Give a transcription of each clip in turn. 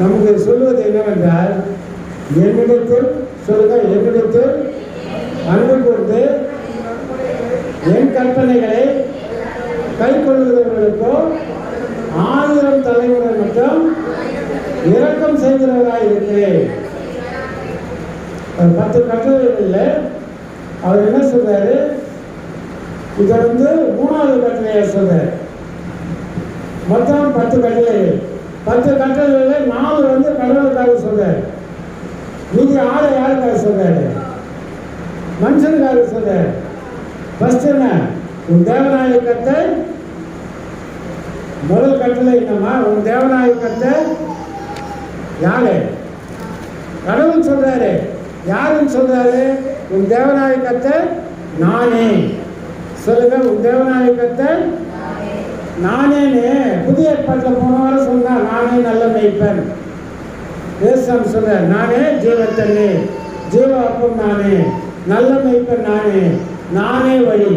நமக்கு சொல்வது என்னவென்றால், என்னிடத்தில் சொல்லுங்க, என்னிடத்தில் அன்பு கொண்டு என் கற்பனைகளை கை கொள்ளுகிறவர்களுக்கோ 1000 தலைமுறை மட்டும் இரக்கம் செய்கிறவராக இருக்கிறேன். 10 கட்டளைகளில் அவர் என்ன சொல்றாரு? இதை 3வது கட்டளையா சொல்றாரு. மொத்தம் 10 கட்டளைகள். 10 கட்டளைகளில் 4 கடவுளுக்காக சொல்றாரு. மீதி 6 யாருக்காக சொல்றாரு? மனுஷனுக்காக சொல்றாரு. ஃபர்ஸ்ட் என்ன? உன் தேவனாகிய கர்த்தர். முதல் கட்டளை என்னம்மா? உன் தேவனாகிய கர்த்தர் யாரு? கடவுள் சொல்றாரு. யாருன்னு சொல்றாரு? உன் தேவனாகிய கர்த்தர் நானே. சொல்லுங்க, உன் தேவனாகிய கர்த்தர் நானேன்னு புதிய ஏற்பாட்டில் போன வாரம் சொன்னா, நானே நல்ல மேய்ப்பன். ஏசாமி சொல்றார், நானே ஜீவத்தண்ணே, ஜீவ அப்பம் நானே, நல்ல மேய்ப்பன் நானே, நானே வழி.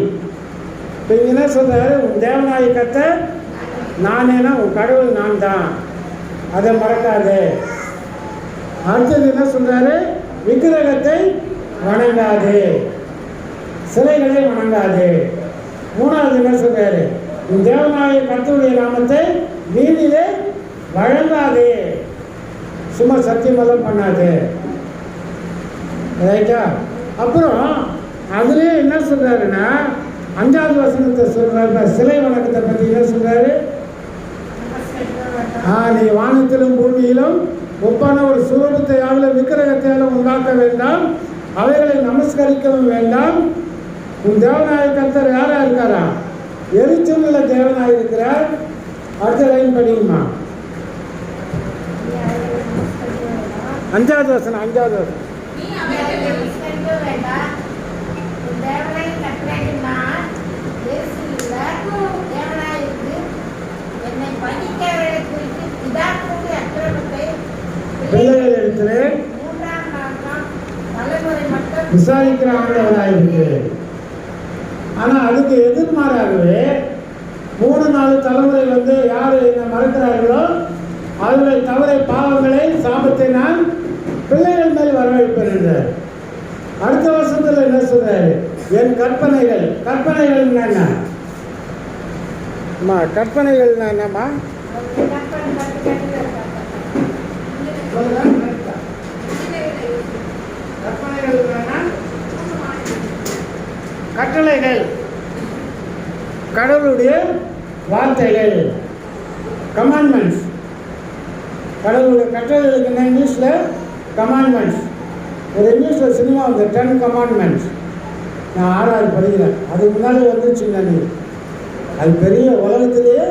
இப்போ என்ன சொல்றாரு? உன் தேவனாகிய கர்த்தர் நானேனா உன் கடவுள் நான் தான், அதை மறக்காது. அடுத்தது என்ன சொல்றாரு? விக்கிரகத்தை வணங்காது, சிலைகளை வணங்காது. 3வது என்ன சொல்றாரு? உன் தேவனாகிய கர்த்தருடைய நாமத்தை வீதியிலே வழங்காது, சும்மா சத்தியமெல்லாம் பண்ணாது. ரைட்டா? அப்புறம் அதுலேயே என்ன சொல்றாருன்னா, 5வது வசனத்தை சொல்றாரு, சிலை வணக்கத்தை பற்றி என்ன சொல்றாரு? நீ வானத்திலும் பூமியிலும் ஒப்பான ஒரு சுரூபத்தையால விக்கிரகத்தையால உண்டாக்க வேண்டாம், அவைகளை நமஸ்கரிக்கவும் வேண்டாம். உன் தேவனாகிய கர்த்தர் யாரா இருக்காரா? எரிச்சலுள்ள தேவனாக இருக்கிறார். அடுத்த லைன் படிக்குமா? 5வது வசனம். 5வது வசனம். பிள்ளைகளிடத்திலே விசாரிக்கிற ஆண்டவராயிருக்கு. ஆனால் அதுக்கு எதிர்மாறாகவே 3-4 தலைமுறை யார் என்ன மறக்கிறார்களோ அவர்களை தவறை, பாவங்களை, சாபத்தை நான் பிள்ளைகள் மேல் வரவேற்பேன் என்றார். அடுத்த வருஷத்தில் என்ன சொல்றாரு? என் கற்பனைகள். கற்பனைகள் என்ன? கற்பனைகள் என்னம்மா? கட்டளைகள், கடவுளுடைய வார்த்தைகள், கமாண்ட்மெண்ட்ஸ். கடவுளுடைய கட்டளைகளுக்கு என்ன இங்கிலீஷில்? கமாண்ட்மெண்ட்ஸ். ஒரு இங்கிலீஷில் சினிமா 10 கமாண்ட்மெண்ட்ஸ். நான் 6வது படிக்கிறேன். அதுக்கு முன்னாடி வந்துச்சுங்க. அது பெரிய உலகத்திலேயே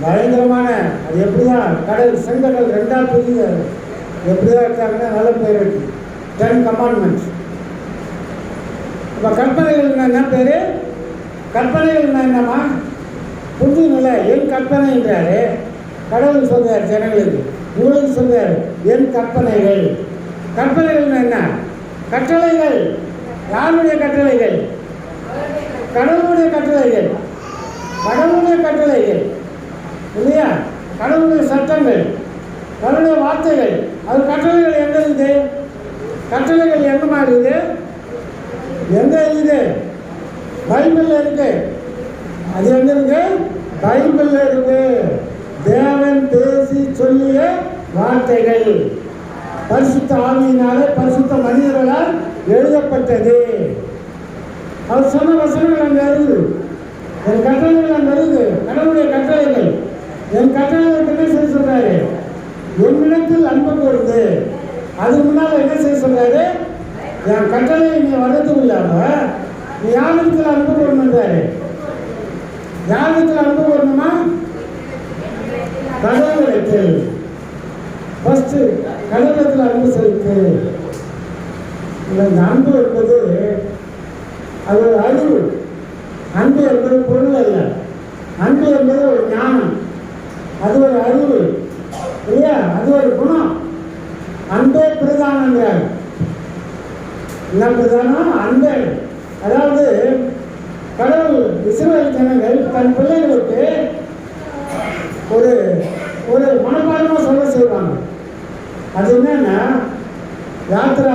பயங்கரமான, அது எப்படி தான் கடல் செங்கடல் 2ஆக பிரிஞ்சு எப்படி தான் இருக்காங்கன்னா நல்ல பேர் இருக்கு. 10 கமாண்ட்மெண்ட்ஸ். இப்போ கற்பனைகள் என்ன பேர்? கற்பனைகள் என்னம்மா? புரிஞ்சுங்கள? என் கற்பனைன்றாரு கடவுள் சொல்றாரு ஜனங்களுக்கு. உங்களுக்கு சொல்றாரு என் கற்பனைகள். கற்பனைகள் என்ன? கட்டளைகள். யாருடைய கட்டளைகள்? கடவுளுடைய கட்டளைகள். கடவுளுடைய கட்டளைகள் இல்லையா? கடவுளுடைய சட்டங்கள், கடவுளுடைய வார்த்தைகள். அது கட்டளைகள் எங்க இருக்குது? கட்டளைகள் எங்கமா இருக்குது? எங்க இருக்குது? பைபிள்ல இருக்கு. அது எங்க இருக்கு? பைபிள்ல இருக்கு. தேவன் பேசி சொல்லிய வார்த்தைகள், பரிசுத்த ஆவியினாலே பரிசுத்த மனிதர்களால் எழுதப்பட்டது. அவர் சொன்ன வசனங்கள் அங்கே இருக்குது. என் கட்டளைகள் அங்கே இருக்குது. கடவுளுடைய கட்டளைகள். என் கட்டளைகளுக்கு என்ன செய்ய சொல்றாரு? என்னிடத்தில் அன்பு கூர்ந்து. அதுக்கு முன்னால் என்ன செய்ய சொல்றாரு? என் கட்டளை நீ வர்றதுக்கு இல்லாம நீ யாரிடத்தில் அன்பு கூறணுன்றாரு. யாரிடத்தில் அன்பு கூறணுமா? கடவுளிடத்தில். ஃபர்ஸ்ட் கடவுளத்தில் அன்பு செலுத்து. இந்த அன்பு என்பது அது ஒரு அறிவு. அன்பு என்பது பொருள் அல்ல. அன்பு என்பது ஒரு ஞானம். அது ஒரு அறிவு இல்லையா? அது ஒரு குணம். அன்பே பிரதானம். என்ன பிரதானம்? அன்பே. அதாவது கடவுள் இஸ்ரவேல் ஜனங்கள் தன் பிள்ளைகளுக்கு ஒரு ஒரு மனப்பாடமாக சொல்ல செய்வாங்க. அது என்னன்னா யாத்திரா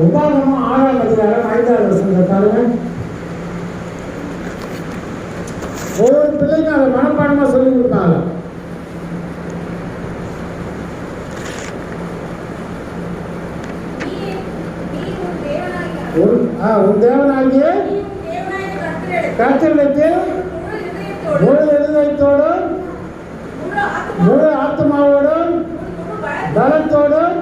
உபாகமம் 6ஆம் அதிகாரம் 5வது வசனத்தை பாருங்க. ஒவ்வொரு பிள்ளைக்கும் அதை மனப்பாடமாக சொல்லி கொடுப்பாங்க. உன் தேவனாகிய கர்த்தருக்கு முழு இருதயத்தோடும் முழு ஆத்மாவோடும் பலத்தோடும்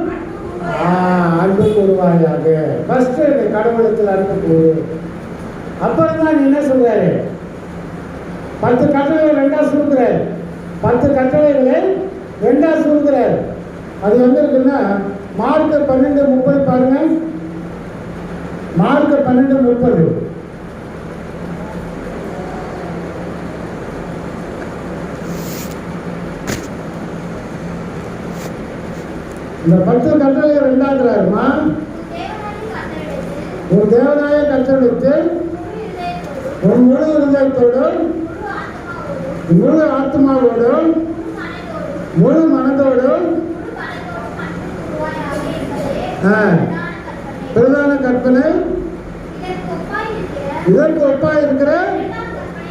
அன்பு கூறுவாயாக. ஃபர்ஸ்ட் கடவுளத்தில் அன்பு கூறு. அப்புறம் தான் நீ என்ன சொல்றாரு, 10 கட்டளைகளை 2ஆ சுருக்கிறார். 10 கட்டளைகளை 2ஆ சுருக்கிறார். அது வந்து இருக்குன்னா மார்க் 12:30 பாருங்க. மார்க் 12:30. இந்த 10 கட்டளை 2ஆக்குறாருமா. ஒரு தேவனாய கட்டளைக்கு உன் முழு இருதயத்தோடும் முழு ஆத்மாவோடும் முழு மனதோடும் பிரதான கற்பனை. இதற்கு ஒப்பா இருக்கிற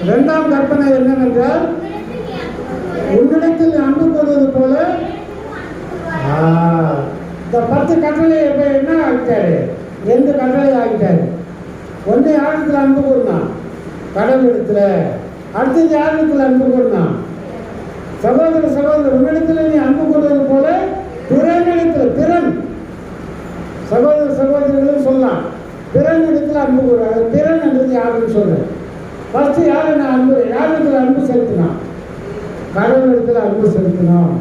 2ஆம் கற்பனை என்னவென்றால் உன்னிடத்தில் அன்பு கூறுவது போல. இந்த 10 கட்டளை இப்ப என்ன ஆகிட்டாரு, 2 கட்டளை ஆகிட்டாரு. ஒன்று யாரிடத்தில் அன்பு கூறினான், கடவுள் இடத்துல. அடுத்தது யாரிடத்தில் அன்பு கூறினான், சகோதர சகோதரர் உன்னிடத்தில் நீ அன்பு கூறுவது போல பிறனிடத்தில். பிறன் சகோதர சகோதரிகளும் சொல்லலாம், பிறன் இடத்துல அன்பு கூறாது. பிறன் என்றது யாருன்னு சொல்றேன். ஃபர்ஸ்ட் யாரு நான் அன்பு, யாரிடத்தில் அன்பு செலுத்தினான், கடவுள் இடத்துல அன்பு செலுத்தினோம்.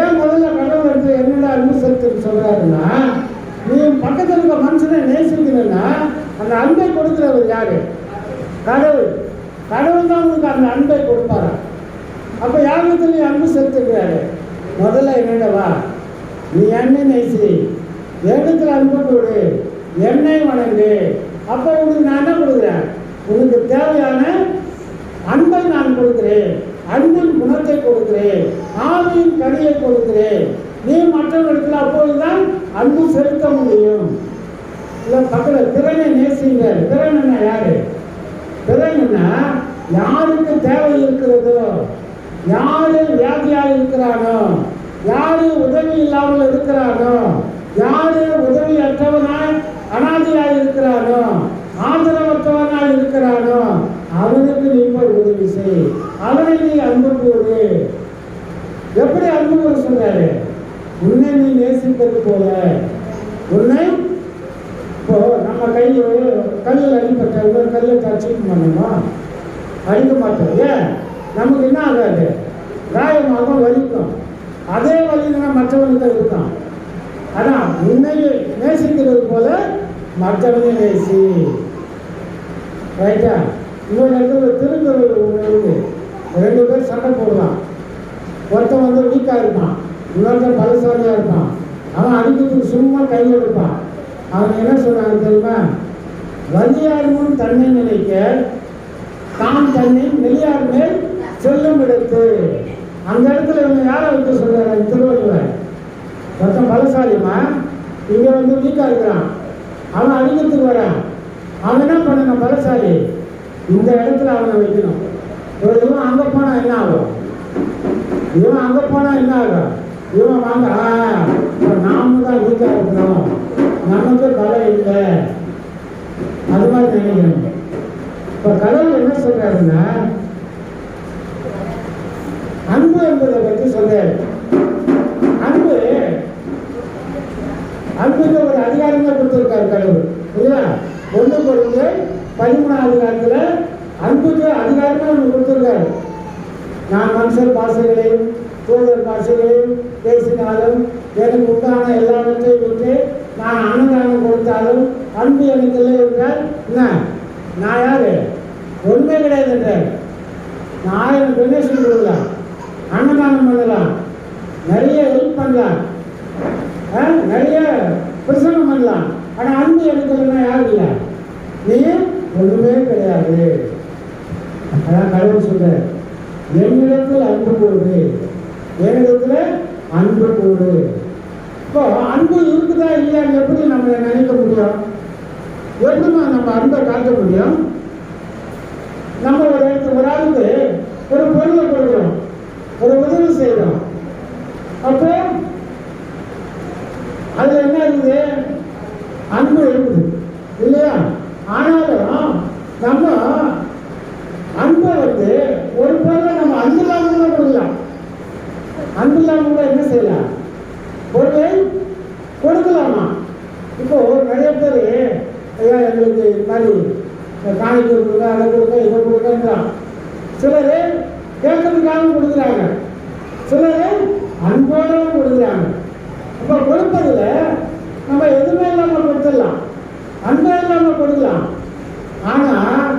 ஏன் முதல்ல கடவுள் இடத்துல என்னோட அன்பு செலுத்துன்னு சொல்றாருன்னா, நீ பக்கத்தில் இருக்க மனுஷனை நேசிக்கணும்னா அந்த அன்பை கொடுக்கிறவர் யாரு, கடவுள். கடவுள் தான் உங்களுக்கு அந்த அன்பை கொடுப்பாரா. அப்ப யாரிடத்துல நீ அன்பு செலுத்துகிறாரு, முதல்ல என்னோட வா, நீ என்னை நேசி, என்னிடத்தில் அன்பு கொடு, என்னை வணங்கு. அப்போ உனக்கு நான் என்ன கொடுக்குறேன், உனக்கு தேவையான அன்பை நான் கொடுக்கிறேன், அன்பின் குணத்தை கொடுக்கிறேன், ஆவியின் கனியை கொடுக்கிறேன். நீ மற்றவர்களுக்கு அப்போதுதான் அன்பு செலுத்த முடியும். இல்லை பக்கத்தில் திறனை நேசிங்க. திறன் யாரு, திறன்னா யாருக்கு தேவை இருக்கிறதோ, யாரு வியாதியாக இருக்கிறானோ, யாரு உதவி இல்லாமல் இருக்கிறானோ, யாரு உதவி அற்றவனாய் அனாதையாய் இருக்கிறானோ, ஆதரவற்றவனாய் இருக்கிறானோ, அவனுக்கு நீ போய் உதவி செய், அவனை நீ அன்பு கூறு. எப்படி அன்பு கூற சொல்றாரு, உன்னை நீ நேசிப்பது போல. உன்னை இப்போ நம்ம கல்லில் அடிப்பட்ட ஒரு கல்லை தச்சுக்க மாட்டோமா, அடிக்க மாட்டோம். ஏன், நமக்கு என்ன ஆகாது, காயமாக வலிக்கும். அதே வலிதான் மற்றவனுக்கு இருக்கும். ஆனால் உன்னை நேசிக்கிறது போல மற்றவனை நேசி. ரைட்டா. இன்னொரு இடத்துல திருக்குறள் 2 பேர் சண்டை போடலாம். ஒருத்தன் வந்து வீக்காக இருப்பான், இன்னொருத்தன் பலசாலியாக இருப்பான். அவன் அடிக்கிறதுக்கு சும்மா கையில் எடுப்பான். அவன் என்ன சொல்றாங்க தெரியுமா, வலியாரும் தன்னை நினைக்க தான் தன்னை வெளியார் மேல் செல்லும் எடுத்து. அந்த இடத்துல இவங்க யாரை வந்து சொல்றாரு, திருவள்ளுவர். ஒருத்தன் பலசாலிமா, இங்க வந்து வீக்கா இருக்கிறான், அவன் அடிக்கிறதுக்கு வரான். அவன் என்ன பண்ணணும், பலசாலி இந்த இடத்துல அவனை வைக்கணும். இவன் அங்க போனா என்ன ஆகும், இவன் அங்க போனா என்ன ஆகும், இவன் வாங்க நாம தான் வீக்கா இருக்கிறோம், நமக்கு பலம் இல்லை, அது மாதிரி நினைக்கணும். இப்ப கடவுள் என்ன சொல்றாருன்னா, அன்பு என்பதை பற்றி சொல்றாரு. அன்பு அன்புக்கு ஒரு அதிகாரமே கொடுத்திருக்காரு கடவுள், இல்லையா? 1 Corinthians 13ஆம் அதிகாரத்தில் அன்புக்கு அதிகாரமே ஒன்று கொடுத்திருக்காரு. நான் மனுஷர் பாஷைகளையும் தூதர் பாஷைகளையும் பேசினாலும், எனக்கு உண்டான எல்லாவற்றையும் விட்டு நான் அன்னதானம் கொடுத்தாலும் அன்பு எனக்கு இல்லை என்றால் என்ன, நான் யாரு, ஒன்றுமே கிடையாது என்றார். நான் 1000 டொனேஷன் கொடுக்கலாம், அன்னதானம் பண்ணலாம், நிறைய ஹெல்ப் பண்ணலாம், நிறைய பிரசங்கம் பண்ணலாம். ஆனால் அன்பு எனக்கு இல்லைன்னா யாரும் இல்லை, நீ ஒன்றுமே கிடையாது. அதான் கடவுள் சொல்ற, என்னிடத்தில் அன்பு கூடு, என்னிடத்துல அன்பு கூடு. இப்போ அன்பு இருக்குதா இல்லையான்னு எப்படி நம்ம நினைக்க முடியும்? எப்படிமா நம்ம அன்பை காட்ட முடியும்? நம்ம ஒரு இடத்துக்கு ஒரு ஆளுக்கு ஒரு பொருளை கொடுக்குறோம், ஒரு உதவி செய்கிறோம், அப்போ அது என்ன இருக்குது? அன்பு இருக்குது இல்லையா? ஆனாலும் நம்ம அன்பை ஒரு பொருளை நம்ம அன்பு இல்லாமல் கூட கொடுக்கலாம். அன்பு இல்லாமல் கூட என்ன செய்யலாம்? பொருளை கொடுக்கலாமா? இப்போ நிறைய பேர் ஐயா எங்களுக்கு இது மாதிரி காணி கொடுக்குங்க, அதை கொடுக்க, இதை கொடுக்கன்றான். சிலர் கேட்கறதுக்காக கொடுக்குறாங்க, சிலர் அன்போடு கொடுக்குறாங்க. அப்போ கொடுப்பதில் நம்ம எதுவுமே இல்லாமல் கொடுத்துடலாம், அன்பே இல்லாமல் கொடுக்கலாம். ஆனால்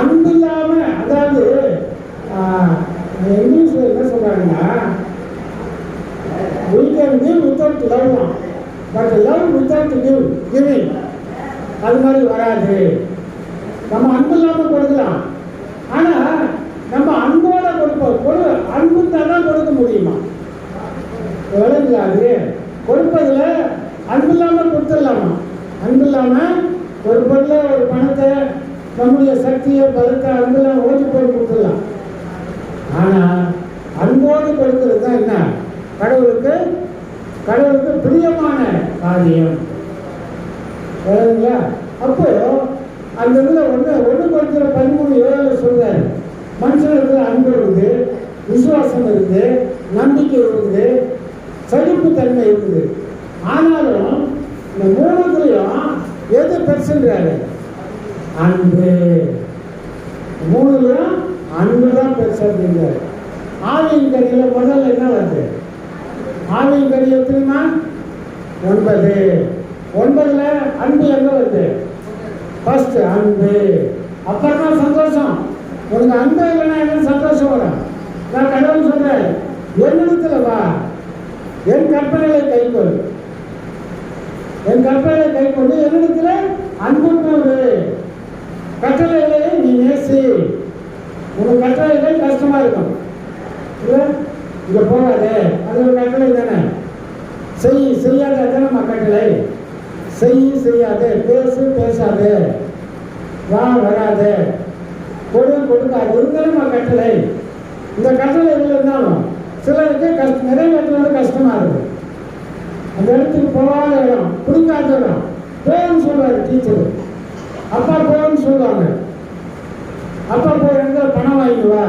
அன்பு இல்லாமல், அதாவது இங்கிலீஷில் என்ன சொல்கிறாங்கன்னா, we can give without love, but love without giving அது மாதிரி வராது. நம்ம அன்பு இல்லாமல் கொடுக்கலாம், ஆனால் நம்ம அன்போட கொடுப்போம். அன்பு தான் கொடுக்க முடியுமா? விளங்குது. கொடுப்பதில் அன்பு இல்லாமல் கொடுத்துடலாமா? அன்பு இல்லாமல் ஒரு பொருளை, ஒரு பணத்தை, நம்முடைய சக்தியை, பலத்தை அன்பெல்லாம் ஓட்டி போய் கொடுத்துடலாம். ஆனால் அன்போடு கொடுக்கிறது தான் என்ன? கடவுளுக்கு பிரியமான காரியம். அப்போ அந்த இதில் ஒன்று கொடுக்கிற 13:7 சொல்றாரு, மனுஷனுக்கு அன்பு இருக்குது, விசுவாசம் இருக்குது, நம்பிக்கை இருக்குது, சகிப்புத்தன்மை இருக்குது. ஆனாலும் இந்த மூணுக்குலையும் எது பெருசுன்றாரு? அன்பு. மூணுலையும் அன்பு தான் பெருசு அப்படின்றாரு. ஆவியின் கனியில் முதல்ல என்ன வருது? ஆவியின் கனி தெரியுமா? 9 அன்பு எங்க வருது? ஃபர்ஸ்ட் அன்பு, அப்புறமா சந்தோஷம். உனக்கு அன்பு இல்லைன்னா என்ன சந்தோஷம் வரும்? நான் கடவுள் சொல்றேன், என்னிடத்துல வா, என் கற்பனைகளை கைக்கொள், என் கற்பனைகளை கைக்கொண்டு என்னிடத்துல அன்பு கூறு, கட்டளைகளை நீ நேசி. உனக்கு கட்டளைகள் கஷ்டமா இருக்கும், இல்லை இங்க போகாதே, அது ஒரு கட்டளை தானே. செய்யாத நம்ம கட்டளை. செய்யாதே, பேசாதே, வராதே, கொடுக்காது, இருந்தாலும் கட்டளை. இந்த கட்டளை எதுல இருந்தாலும் சிலருக்கு நிறைவேற்றது கஷ்டமா இருக்கு. அந்த இடத்துக்கு போகாத இடம், பிடிக்காத இடம், போகணும்னு சொல்றாரு டீச்சரு. அப்பா போகணும்னு சொல்லுவாங்க. அப்பா போய் எங்க பணம் வாங்கிக்குவா,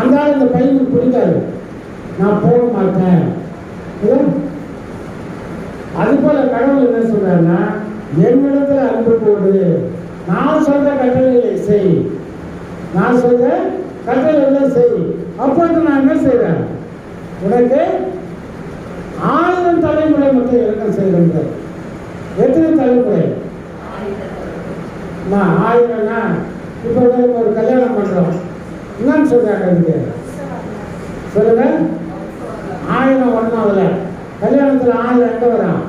அந்த ஆள் இந்த பையனுக்கு பிடிக்காது, நான் போக மாட்டேன். அது போல கடவுள் என்ன சொல்றாருன்னா, என்னிடத்துல அன்பு போடு, நான் சொல்ற கட்டளைகளை செய், நான் சொல்ற கட்டளைகளை செய். அப்போது நான் என்ன செய்வேன்? உனக்கு 1000 தலைமுறை மட்டும் இறக்கம் செய்கிறேன். எத்தனை தலைமுறை? 1000னா இப்போ ஒரு கல்யாணம் பண்றோம், என்னன்னு சொல்றாங்க? அதுக்கு சொல்லுங்க. 1000 வரணும். அதுல கல்யாணத்துல 1000 எங்க வரும்?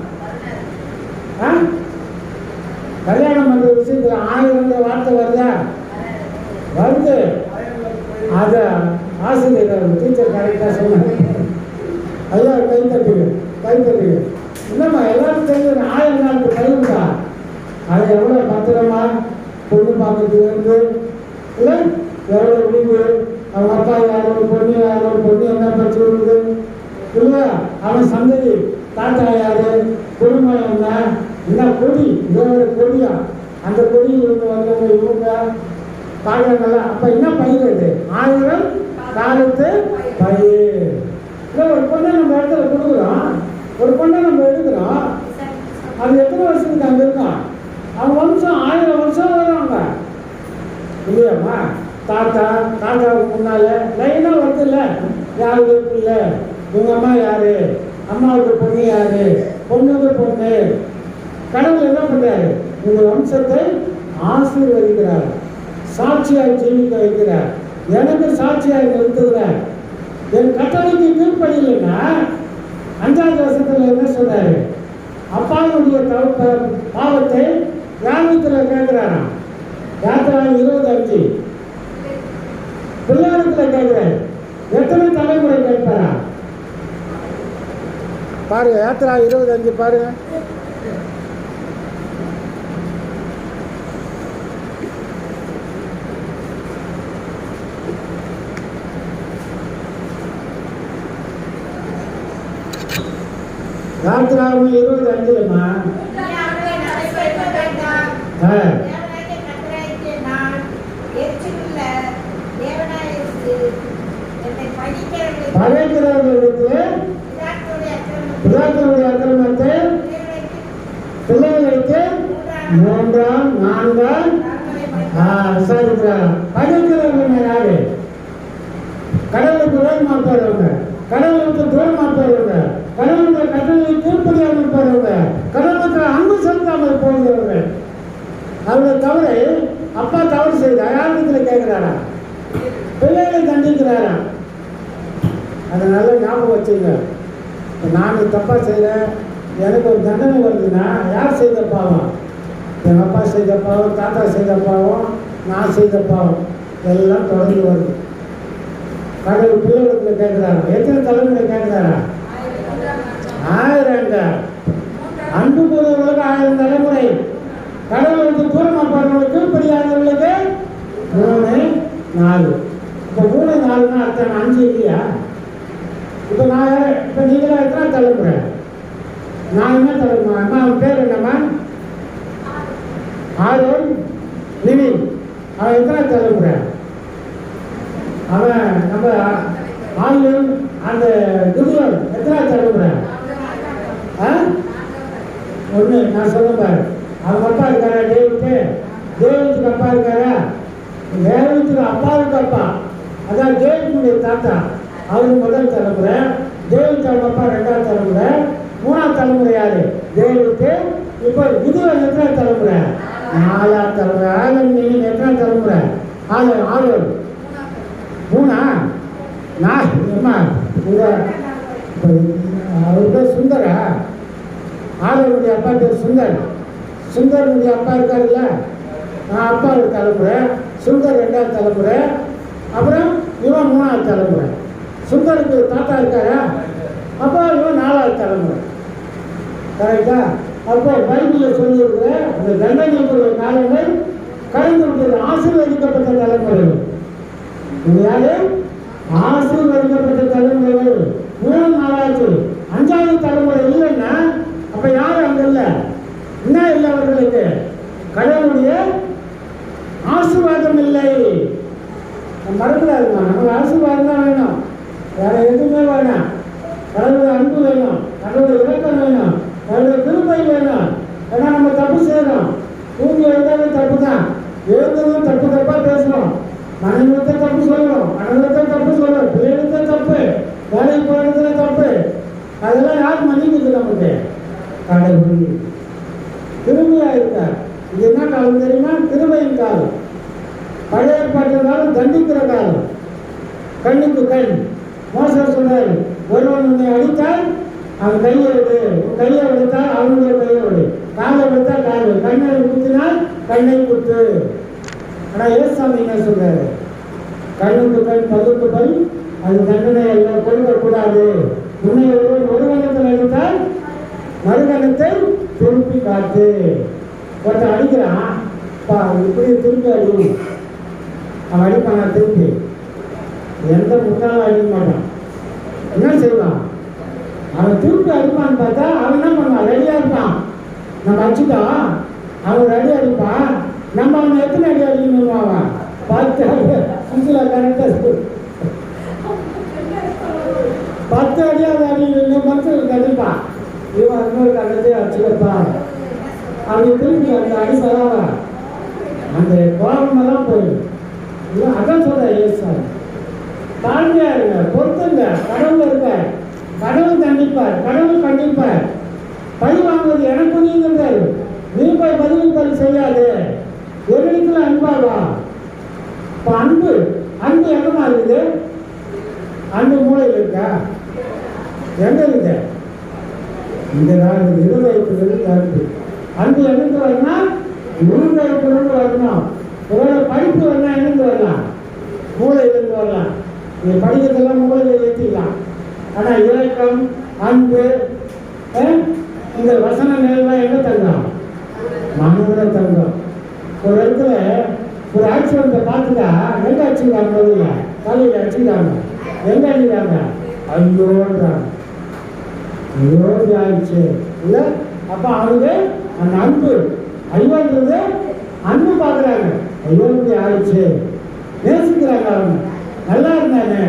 கல்யாணம் பண்ற விஷயத்துல 1000 வார்த்தை வருதா? வருது. அத ஆசிரியர் டீச்சர் கரெக்டா சொன்னாங்க. ஐயா கைத்தட்டுங்க. இல்லம்மா எல்லாரும் தெரிஞ்சு 1000 நாளுக்கு கையுண்டா, அது எவ்வளவு பத்திரமா பொண்ணு பார்க்கறது வந்து இல்லை, எவ்வளவு வீடு, அவன் அப்பா யாரும் பொண்ணு என்ன படிச்சு விடுது இல்லையா, அவன் சந்ததி தாத்தா யாரு, குடும்பம் என்ன கொடி, இதோட கொடியா, அந்த கொடி இவங்க பாடுறாங்கல்ல. அப்ப என்ன பயிர்? அது 1000 காலத்து பயிர். இல்லை, ஒரு பொண்ணை நம்ம இடத்துல கொடுக்குறோம், ஒரு பொண்ணை நம்ம எடுக்கிறோம், அது எத்தனை வருஷத்துக்கு அங்கே இருக்கும்? அவன் வம்சம் 1000 வருஷம் வருவாங்க இல்லையாம்மா. தாத்தாவுக்கு முன்னால லைனா வருது இல்லை, யாருக்கு இல்லை, உங்க அம்மா யாரு, அம்மாவுக்கு பொண்ணு யாரு, பொண்ணுக்கு பொண்ணு. கடவுள் என்ன பண்றாரு? உங்க வம்சத்தை ஆசீர்வதிக்கிறார், சாட்சியாய் ஜீவிக்க வைக்கிறார், எனக்கு சாட்சியாய் நிறுத்துகிறார். என் கட்டளைக்கு கீழ்ப்படியலைன்னா 5வது வருஷத்துல என்ன சொல்றாரு? அப்பாவுடைய பாவத்தை யாத்திர கேட்கிறாராம். யாத்திரா 25 பிள்ளைகளுக்குள்ள கேட்கிறாரு. எத்தனை தலைமுறை கேட்பாரா? பாருங்க, யாத்திரா 25 பாருங்க. யாத்திராவும் 25மா படைக்கிறவர்களுக்கு பிதாக்களுடைய அக்கிரமத்தை பிள்ளைகளுக்கு 3ஆம் 4ஆம் விசாரிக்கிறார். படைக்கிறவங்க யாரு? கடவுளுக்கு விரோதமா போறவங்க, கடவுளுக்கு தூரமா போறவங்க, கடவுளுடைய கட்டளை கீழ்ப்படியாமல் போறவங்க, கடவுளுக்கு அன்பு செலுத்தாமல் போகிறவங்க. அவருடைய தவறை அப்பா தவறு செய்த யாருக்கு கேட்கிறாரா? பிள்ளைகளை தண்டிக்கிறாரா? அதை நல்லா ஞாபகம் வச்சுங்க. நான் தப்பா செய்கிறேன், எனக்கு ஒரு தண்டனை வருதுன்னா யார் செய்த பாவம்? எங்கள் அப்பா செய்த பாவம், தாத்தா செய்த பாவம், நான் செய்த பாவம் எல்லாம் தொடர்ந்து வருது. கடவுள் பிள்ளைகளுக்கு கேட்குறாரா? எத்தனை தலைமுறை கேட்குறாரா? 1000. அன்பு கூறுவர்களுக்கு 1000 தலைமுறை. கடவுளுக்கு தூரமாக போகிறவங்களுக்கு கீழ்ப்படியாதவர்களுக்கு 3 4. இப்போ 3 4ன்னா அர்த்தம் 5 இல்லையா? இப்போ நீங்களாம் எத்தனை தலைமுறை? நான் என்ன தலைமுறை? அம்மா அவன் பேர் என்னம்மா? ஆரோன் நிவின். அவன் எத்தனை தலைமுறை? அவன் நம்ம ஆளும் அந்த குருவன் எத்தனை தலைமுறை? 1. நான் சொல்லுவேன், அவங்க அப்பா இருக்காரா? தேவத்துக்கு அப்பா இருக்காரா? தேவத்துக்கு அப்பாவுக்கு அப்பா, அதான் தேவனுடைய தாத்தா, அவருக்கு முதல் தலைமுறை. தேவத்துக்கு அவங்க அப்பா 2ஆம் தலைமுறை. 3ஆம் தலைமுறை யாரு? தேவத்துக்கு. இப்போ குருவன் எத்தனை தலைமுறை? 4ஆம் தலைமுறை. ஆளும் நீங்கள் எத்தனை தலைமுறை? ஆளும் 3ஆ? நான் அம்மா அவர் பேர் சுந்தரா? ஆளுடைய அப்பா பேர் சுந்தர். சுந்தருடைய அப்பா இருக்காருல்ல, அப்பா ஒரு தலைமுறை, சுந்தர் 2ஆம் தலைமுறை, அப்புறம் இவன் 3ஆம் தலைமுறை. சுந்தருக்கு தாத்தா இருக்காரா? அப்போ இவன் 4ஆம் தலைமுறை. கரெக்டா? அப்போ பைபிளில் சொல்லியிருக்கிற அந்த தண்டனைக்குரிய காலங்கள் கடந்து விட்டது. ஆசீர்வதிக்கப்பட்ட தலைமுறைகள். யாரு? ஆசீர்வதிக்கப்பட்ட தலைமுறைகள். 3 நாளாச்சு. 5ஆவது தலைமுறை இல்லைன்னா அப்ப யாரும் அங்க இல்லை. என்ன இல்லை? அவர்களுக்கு கடவுளுடைய ஆசீர்வாதம் இல்லை. மறந்துடாதுமா, நமக்கு ஆசீர்வாதம் தான் வேணும், வேற எதுவுமே வேணாம். கடவுளுடைய அன்பு வேணும், கடவுளுடைய இலக்கம் வேணும், கடவுளுடைய கிருபை வேணும். ஏன்னா நம்ம தப்பு செய்யணும். தூங்கி எழுந்தாலும் தப்பு தான், எழுந்ததும் தப்பா பேசணும், மனைவியத்தை தப்பு சொல்லணும், கடவுளத்தை தப்பு சொல்லணும், பிள்ளைகளுக்கு தப்பு, வேலைக்கு போகிறதுல தப்பு. அதெல்லாம் யார் மன்னிக்குது? நமக்கு கடவுள் கிருபையா இருக்கார். இது என்ன காலம் தெரியுமா? கிருபையின் காலம். பழைய ஏற்பாட்டின் காலம் தண்டிக்கிற காலம். கண்ணுக்கு கண். மோசம் சொல்றாரு, ஒருவன் உன்னை அடித்தால் அவன் கையை விடு, கையை விடுத்தால் அவனுடைய கையை விடு, காலை விடுத்தால் காலை, கண்ணை குத்தினால் கண்ணை குத்து. ஆனால் ஏசாமி என்ன சொல்றாரு? கண்ணுக்கு கண் பகுத்து பல், அது தண்டனை எல்லாம் கொடுக்கக்கூடாது. உன்னை ஒரு கணத்தில் அடித்தால் மறுகணத்தை திருப்பி காட்டு. ஒருத்தன் அடிக்கிறான், இப்படி திருப்பி அடி. அவன் அடிப்பானா? திருப்பி எந்த முட்டாலும் அடிக்க மாட்டான். என்ன செய்வான்? அவன் திருப்பி அடிப்பான்னு பார்த்தா அவன் என்ன பண்ணுவான்? ரெடியா இருப்பான். நம்ம அடிச்சுட்டோம், அவன் ரெடி அடிப்பான். நம்ம அவனை எத்தனை அடி அடிக்கணும்? அவன் 10 அடி சுற்றுலா கரெக்டாக 10 அடியாவது அடி மக்கள் கண்டிப்பான். இவன் இன்னொரு கண்டத்தை அடிச்சு வைப்பான். அப்படி திருப்பி அந்த அடி வராத அந்த கோபமெல்லாம் போயிடும். இவன் அதான் சொல்ற ஏசாமி, தாழ்மையா இருங்க, பொறுத்துங்க, கடவுள் இருக்க, கடவுள் தண்டிப்பார், கடவுள் கண்டிப்பார். பழி வாங்குவது எனக்கு நீங்கிறாரு, நீ போய் பதில் செய்யாது, ஒரு இடத்துல அன்பாவா? இப்போ அன்பு எங்கமா இருக்குது? அன்பு மூளையில் இருக்கா? எங்க இருக்கு? இந்த இருதயத்திலிருந்து அன்பு. அன்பு எங்கிருந்து வரணும்னா இருதயத்திலிருந்து வரணும். ஒருவேளை படிப்பு வரலாம், எங்கிருந்து வரலாம்? மூளையிலிருந்து வரலாம். நீ படிக்கிறதெல்லாம் மூளையில் ஏற்றிக்கலாம். ஆனால் இரக்கம், அன்பு, இந்த வசன நிலையெல்லாம் எங்கே தங்கம்? மனதில் தங்கம். ஒரு இடத்துல ஒரு ஆக்சிடென்ட்டை பார்த்துட்டா எங்கே அடிச்சுக்கிறாங்க? முதல்ல தலையில் அடிச்சுக்கிறாங்க. எங்கே அடிக்கிறாங்க? ஐயோன்றாங்க. ஐயோ ஆயிடுச்சு இல்லை. அப்போ அவனுக்கு அந்த அன்பு, ஐயோன்றது அன்பு பார்க்குறாங்க. ஐயோ ஆயிடுச்சு, நேசிக்கிறாங்க. அவங்க நல்லா இருந்தானே,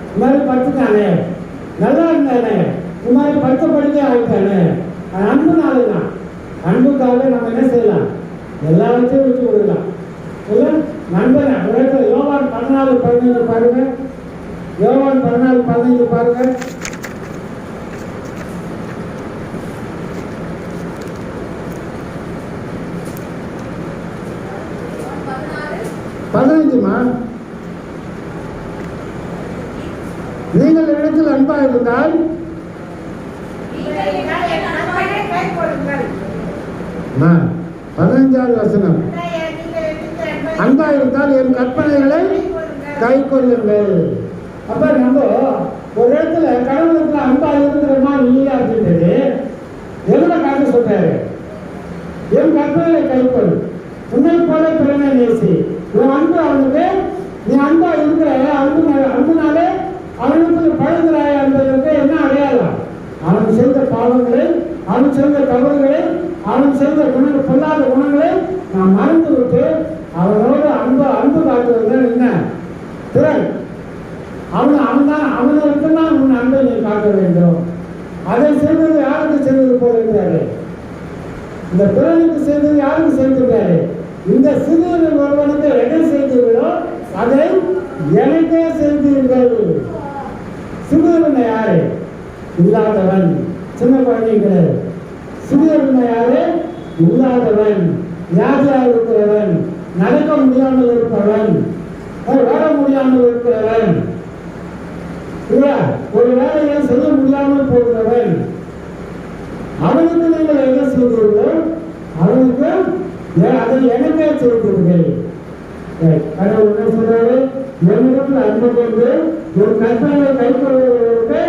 இந்த மாதிரி படுத்துட்டானே, நல்லா இருந்தானே, இந்த மாதிரி படுத்த படிக்க ஆகிட்டானே. அன்பு நாளுதான். அன்புக்காக நம்ம என்ன செய்யலாம்? எல்லாத்தையும் விட்டு விடலாம் இல்லை. நண்பனை உலகத்தில் யோவான் 14:15 பாருங்க. யோவான் 14:15 பாருங்க. 15மா, நீங்கள் இடத்தில் அன்பாக இருந்தால் 15வது வசனம், அன்பா இருந்தால் என் கற்பனைகளை கை கொள்ளுங்கள். அப்ப நம்ம ஒரு இடத்துல கடவுளத்துல அன்பா இருக்கிறோமா இல்லையா அப்படின்றது எவ்வளவு காட்டு சொல்றாரு. என் கற்பனைகளை கை கொள், உன்னை போல பிறனை நேசி. உன் அன்பு அவனுக்கு, நீ அன்பா இருக்கிற அன்புனாலே அவனுக்கு பழகுறாய் என்பதற்கு என்ன அடையாளம்? அவன் செய்த பாவங்களை, அவன் செய்த தவறுகளை, அவன் செய்த பொல்லாத குணங்களை நாம் மறந்து விட்டு அவனோடு அன்பு காட்டுவது என்ன திறன்? அவனுக்கு தான் உன் அன்பை நீ காட்ட வேண்டும். அதை செய்தது யாருக்கு செய்தது போல இருக்கிறாரு? இந்த பிறனுக்கு செய்தது யாருக்கு செய்திருக்காரு? இந்த சிறுவர்கள் ஒருவனுக்கு எதை செய்தீர்களோ அதை எனக்கே செய்தீர்கள். சிறுவன் யாரு? இல்லாதவன், சின்ன குழந்தைங்க. சிறுவன் யாரு? இல்லாதவன், வியாதியாக இருக்கிறவன், நடக்க முடியாமல் இருப்பவன், ஓட முடியாமல் இருக்கிறவன், ஒரு வேலையை செய்ய முடியாமல் போகிறவன். அவனுக்கு நீங்கள் என்ன செய்தீர்களோ அவனுக்கு அதை எனக்கே செய்தீர்கள். கடவுள் என்ன சொல்றாரு? என்னிடத்தில் அன்பு கொண்டு ஒரு கற்பனை கைப்பற்றுவதற்கு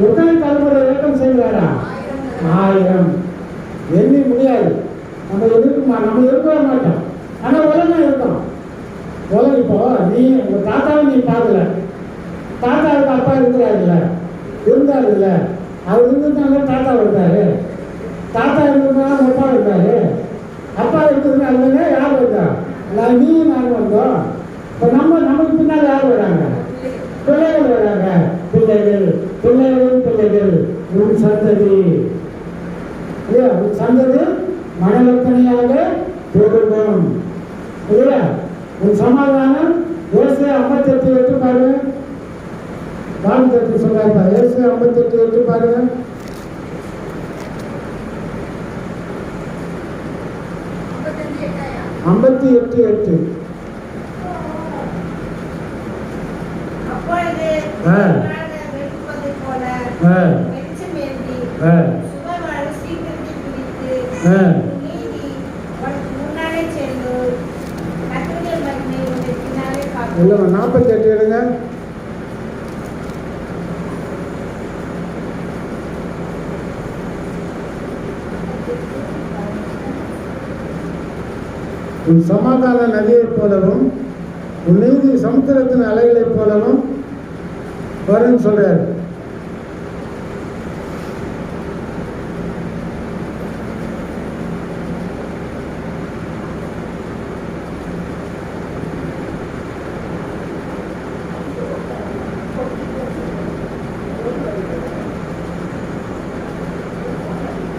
எத்தனை தலைமுறை இலக்கம் செய்வாரா? 1000. எண்ணி முடியாது. நம்ம இருக்கவே மாட்டோம். ஆனா உலகம் இருக்கும். உலகம் இப்போ நீ உங்க தாத்தாவை நீ பார்க்கல, தாத்தாவுக்கு அப்பா இருக்கிறாருல்ல, இருந்தாரு இல்ல, அவர் இருந்ததுனால தாத்தா இருந்தாரு, தாத்தா இருந்ததுனால அப்பா இருந்தாரு, அப்பா இருக்கிறதுனால யார் வந்தா? நான் வந்தோம். இப்போ நமக்கு பின்னால் யார் வராங்க? பிள்ளைகள் வராங்க. பிள்ளைகள், பிள்ளைகளின் பிள்ளைகள், உன் சந்ததி இல்லையா? உன் சந்ததி மனவர்த்தனையாக பெருகும் இல்லையா? உன் சமாதானம் ஏசாயா 58:8 பாருங்க. வாழ்த்து சொல்றாரு. ஏசாயா 58:8 பாருங்க. ஐம்பத்தி எட்டு எட்டு இல்லைம்மா 48 எடுங்க. உன் சமாதான நதியைப் போலவும் உன் நீதி சமுத்திரத்தின் அலைகளைப் போலவும் வரும்னு சொல்றாரு.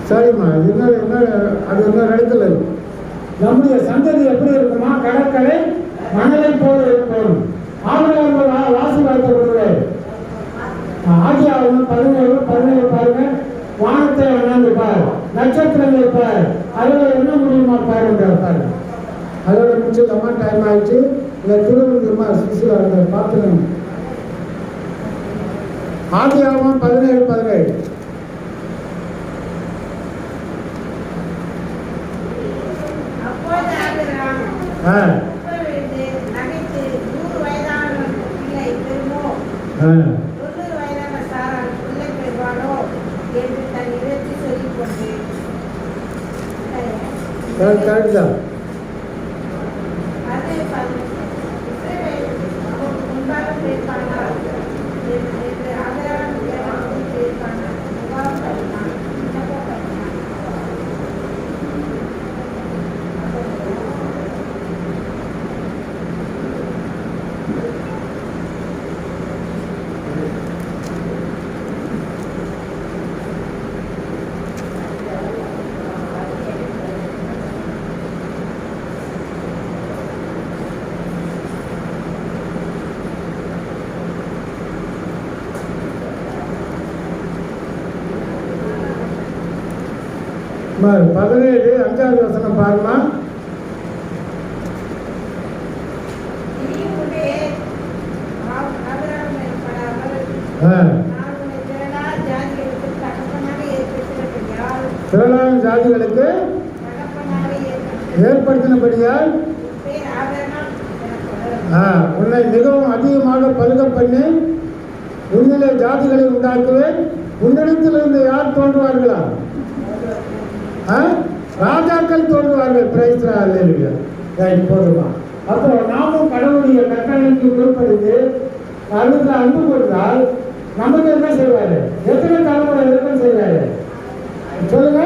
சரிம்மா, அது இன்னொரு இடத்துல இருக்கு. நம்முடைய சந்ததி எப்படி இருக்குமா? கடற்கரை மணலை போல இருக்கும். ஆபிரகாம் வாசிவார்த்தை கொடுக்குறாரு. ஆதியாகமம் 17 பாருங்க. வானத்தை அண்ணாந்து பார், நட்சத்திரங்களை பார், அதில் என்ன முடியுமா பாருங்க பாருங்க. அதோட முடிச்சதம்மா டைம் ஆயிடுச்சு. இந்த திருவள்ளுவமா சிசுவா பார்த்துக்கணும். ஆதியாகமம் 17 90 வயதான சாரால் பிள்ளை பெறுவானோ என்று தன் இதயத்தில் கரெக்ட் தான். பாரு 17 5வது வசனம் பாருமா. திரளான ஜாதிகளுக்கு ஏற்படுத்தினபடியால் உன்னை மிகவும் அதிகமாக பருக பண்ணி உன்னிலே ஜாதிகளை உண்டாக்குவேன். உன்னிடத்திலிருந்து யார் தோன்றுவார்களா? ராஜாக்கள் தோன்றுவார்கள். போதுமா? அப்போ நாமும் கடவுளுடைய கட்டளைக்கு உட்படுத்து அதுக்கு அன்பு கொடுத்தால் நமக்கு என்ன செய்வாரு? எத்தனை தலைமுறை என்ன செய்வாரு சொல்லுங்க?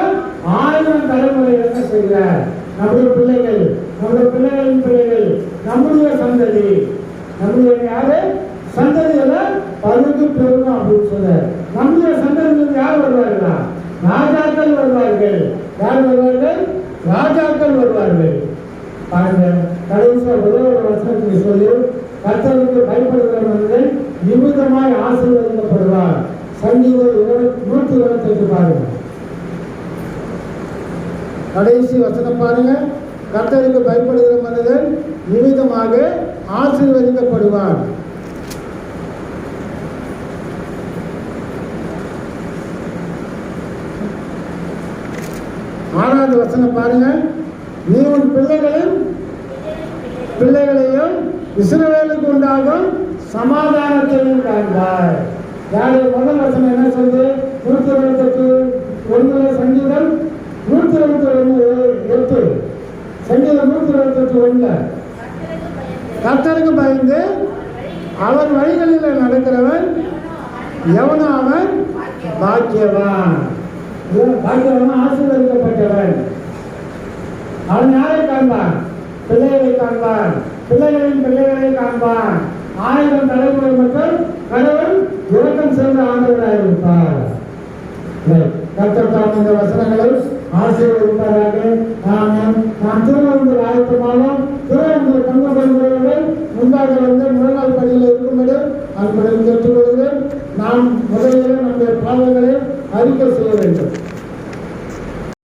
1000 தலைமுறை என்ன செய்கிறார்? நம்முடைய பிள்ளைகள், நம்முடைய பிள்ளைகளின் பிள்ளைகள், நம்முடைய சந்ததி, நம்முடைய யாரு சந்ததிகளை பழுது பெருகும் அப்படின்னு சொல்றார். நம்முடைய சந்ததியிலிருந்து யார் வருவார்களா? ராஜாக்கள் வருவார்கள். யார் வருவார்கள்? ராஜாக்கள் வருவார்கள். பாருங்க, கடைசியாக ஒரே ஒரு வசனத்தை சொல்லி கர்த்தருக்கு பயப்படுகிற மனிதன் நிமித்தமாய் ஆசீர்வதிக்கப்படுவார். சங்கீதம் 128 பாருங்க. கடைசி வசனம் பாருங்க. கர்த்தருக்கு பயப்படுகிற மனிதன் நிமித்தமாக ஆசீர்வதிக்கப்படுவார். ஆறாவது வசனம் பாருங்க. நீ உன் பிள்ளைகளையும் இஸ்ரவேலுக்கு உண்டாகும் சமாதானத்தையும் காண்பாய். யாரு? முதல் வசனம் என்ன சொல்லுது? 128 சங்கீதம் 128 சங்கீதம் 128 கர்த்தருக்கு பயந்து அவன் வழிகளில் நடக்கிறவன் எவனோ அவன் பாக்கியவான். பாக்கியவன் ஆசீர்வதிக்கப்பட்டவன். அவன் யாரை காண்பான்? பிள்ளைகளை காண்பான். பிள்ளைகளின் பிள்ளைகளை காண்பான். 1000 தலைமுறை மக்கள் கடவுள் இரக்கம் செய்த ஆண்டவராக இருப்பார். கர்த்தர் தாம் இந்த வசனங்களை ஆசீர்வதிப்பாராக. நாம் திருவள்ளுவர் ஆயத்தமானோம். திருவள்ளுவர் பங்கு கொள்கிறவர்கள் முன்பாக வந்து முழங்கால் படியில் இருக்கும்படி அன்புடன் கேட்டுக்கொள்கிறேன். நாம் முதலில் நம்முடைய பாவங்களை அறிக்கை செய்ய வேண்டும்.